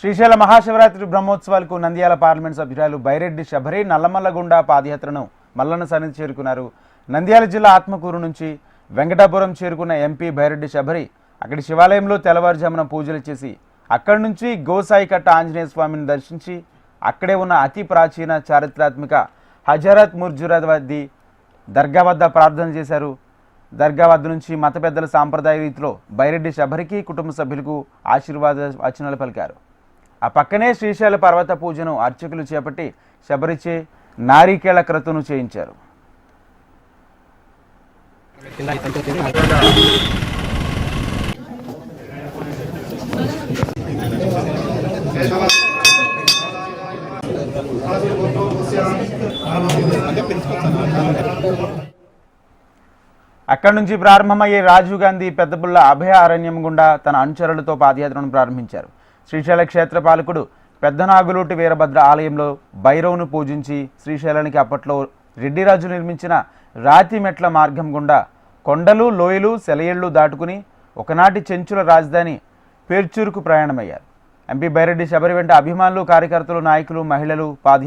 Srisaila Mahashivratri బ్రహ్మోత్సవాలకు Nandyal parliament సభ్యురాలు బైరెడ్డి శబరి నల్లమల్లగుండ పాదయాత్రను మల్లన్న సన్నిధి చేరుకున్నారు. నంద్యాల జిల్లా ఆత్మకూరు నుంచి వెంకటాపురం చేరుకున్న ఎంపీ బైరెడ్డి శబరి అక్కడి శివాలయంలో తెల్లవారుజామున పూజలు చేసి అక్కడి నుంచి గోసాయికట్ట ఆంజనేయ స్వామిని దర్శించి అక్కడే ఉన్న అతి ప్రాచీన చారిత్రాత్మక హజరత్ ముర్జురాబాది దర్గా వద్ద ప్రార్థన చేశారు. దర్గా వద్ద నుంచి మత పెద్దల సాంప్రదాయ రీతిలో బైరెడ్డి శబరికి కుటుంబ సభ్యులకు ఆశీర్వాద వచనాలు పలికారు. ఆ పక్కనే శ్రీశైల పర్వత పూజను అర్చకులు చేపట్టి శబరిచే నారికేళ క్రతును చేయించారు. అక్కడి నుంచి ప్రారంభమయ్యే రాజీవ్ గాంధీ పెద్దపుల్ల అభయ అరణ్యం గుండా తన అనుచరులతో పాదయాత్రను ప్రారంభించారు. శ్రీశైల క్షేత్ర పాలకుడు పెద్దనాగులూటి వీరభద్ర ఆలయంలో భైరవును పూజించి శ్రీశైలానికి అప్పట్లో రెడ్డిరాజు నిర్మించిన రాతి మెట్ల మార్గం గుండా కొండలు, లోయలు, సెలయేళ్లు దాటుకుని ఒకనాటి చెంచుల రాజధాని పేర్చూరుకు ప్రయాణమయ్యారు. ఎంపీ బైరెడ్డి శబరి వెంట అభిమానులు, కార్యకర్తలు, నాయకులు, మహిళలు పాదయాత్ర